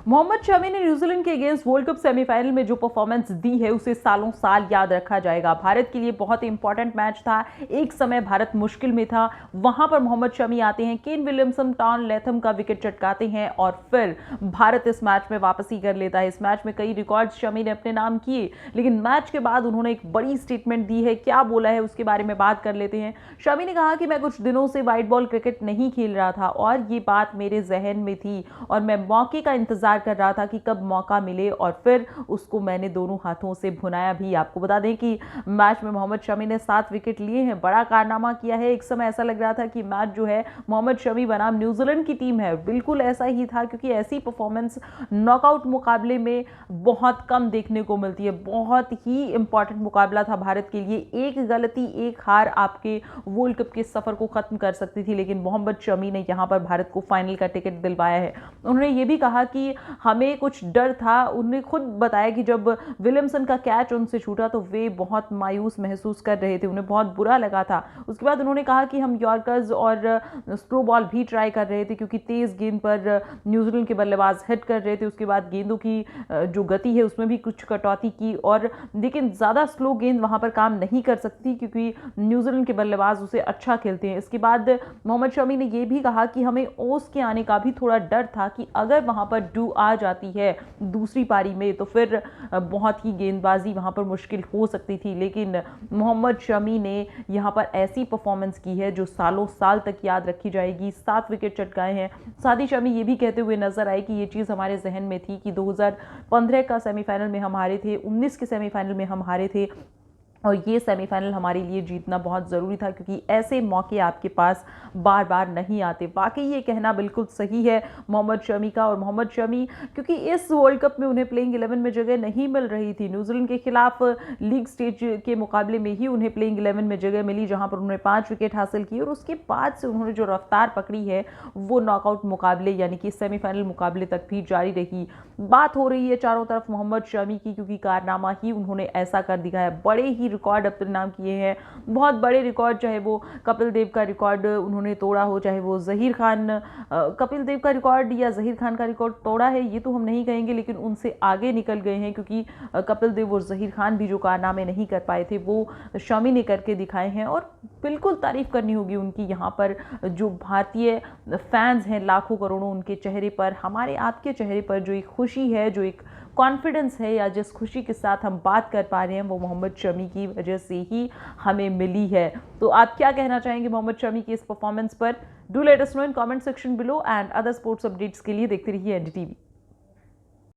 मोहम्मद शमी ने न्यूजीलैंड के against world cup semifinal में जो परफॉर्मेंस दी है उसे सालों साल याद रखा जाएगा। भारत के लिए बहुत ही इंपॉर्टेंट मैच था। एक समय भारत मुश्किल में था, वहां पर मोहम्मद शमी आते हैं, केन विलियमसन, टॉन लेथम का विकेट चटकाते हैं और फिर भारत इस मैच में वापसी कर लेता है। इस मैच में कई रिकॉर्ड शमी ने अपने नाम किए, लेकिन मैच के बाद उन्होंने एक बड़ी स्टेटमेंट दी है। क्या बोला है उसके बारे में बात कर लेते हैं। शमी ने कहा कि मैं कुछ दिनों से व्हाइट बॉल क्रिकेट नहीं खेल रहा था और ये बात मेरे जहन में थी और मैं मौके का इंतजार कर रहा था कि कब मौका मिले और फिर उसको मैंने दोनों हाथों से भुनाया भी। आपको बता दें कि मैच में मोहम्मद शमी ने 7 विकेट लिए हैं, बड़ा कारनामा किया है। एक समय ऐसा लग रहा था कि मैच जो है मोहम्मद शमी बनाम न्यूजीलैंड की टीम है। बिल्कुल ऐसा ही था, क्योंकि ऐसी परफॉर्मेंस नॉकआउट मुकाबले में बहुत कम देखने को मिलती है। बहुत ही इंपॉर्टेंट मुकाबला था भारत के लिए। एक गलती, एक हार आपके वर्ल्ड कप के सफर को खत्म कर सकती थी, लेकिन मोहम्मद शमी ने यहां पर भारत को फाइनल का टिकट दिलवाया है। उन्होंने ये भी कहा कि हमें कुछ डर था। उन्होंने खुद बताया कि जब विलियमसन का कैच उनसे छूटा तो वे बहुत मायूस महसूस कर रहे थे, उन्हें बहुत बुरा लगा था। उसके बाद उन्होंने कहा कि हम यॉर्कर्स और स्लो बॉल भी ट्राई कर रहे थे, क्योंकि तेज गेंद पर न्यूजीलैंड के बल्लेबाज हिट कर रहे थे। उसके बाद गेंदों की जो गति है उसमें भी कुछ कटौती की, और लेकिन ज़्यादा स्लो गेंद वहां पर काम नहीं कर सकती, क्योंकि न्यूजीलैंड के बल्लेबाज उसे अच्छा खेलते हैं। इसके बाद मोहम्मद शमी ने यह भी कहा कि हमें ओस के आने का भी थोड़ा डर था कि अगर वहां पर डू आ जाती है दूसरी पारी में तो फिर बहुत ही गेंदबाजी वहां पर मुश्किल हो सकती थी। लेकिन मोहम्मद शमी ने यहां पर ऐसी परफॉर्मेंस की है जो सालों साल तक याद रखी जाएगी। 7 विकेट चटकाए हैं। साथ ही शमी ये भी कहते हुए नजर आए कि ये चीज़ हमारे जहन में थी कि 2015 का सेमीफाइनल में हम हारे थे, 19 के सेमीफाइनल में हम हारे थे, और ये सेमीफाइनल हमारे लिए जीतना बहुत ज़रूरी था, क्योंकि ऐसे मौके आपके पास बार बार नहीं आते। वाकई ये कहना बिल्कुल सही है मोहम्मद शमी का। और मोहम्मद शमी, क्योंकि इस वर्ल्ड कप में उन्हें प्लेइंग 11 में जगह नहीं मिल रही थी। न्यूजीलैंड के खिलाफ लीग स्टेज के मुकाबले में ही उन्हें प्लेइंग 11 में जगह मिली, जहां पर उन्होंने 5 विकेट हासिल की, और उसके बाद से उन्होंने जो रफ्तार पकड़ी है वो नॉकआउट मुकाबले यानी कि सेमीफाइनल मुकाबले तक भी जारी रही। बात हो रही है चारों तरफ मोहम्मद शमी की, क्योंकि कारनामा ही उन्होंने ऐसा कर दिया है। बड़े ही रिकॉर्ड अपने नाम किए हैं, बहुत बड़े रिकॉर्ड, चाहे वो कपिल देव का रिकॉर्ड उन्होंने तोड़ा हो, चाहे वो जहीर खान, कपिल देव का रिकॉर्ड या जहीर खान का रिकॉर्ड तोड़ा है ये तो हम नहीं कहेंगे, लेकिन उनसे आगे निकल गए हैं, क्योंकि कपिल देव और जहीर खान भी जो कारनामे नहीं कर पाए थे वो शमी ने करके दिखाए हैं। और बिल्कुल तारीफ करनी होगी उनकी। यहाँ पर जो भारतीय फैंस हैं लाखों करोड़ों, उनके चेहरे पर, हमारे आपके चेहरे पर जो एक खुशी है, जो एक कॉन्फिडेंस है, या जिस खुशी के साथ हम बात कर पा रहे हैं, वो मोहम्मद शमी की वजह से ही हमें मिली है। तो आप क्या कहना चाहेंगे मोहम्मद शमी की इस परफॉर्मेंस पर? Do let us know in comment section below, and other sports updates के लिए देखते रहिए एनडीटीवी।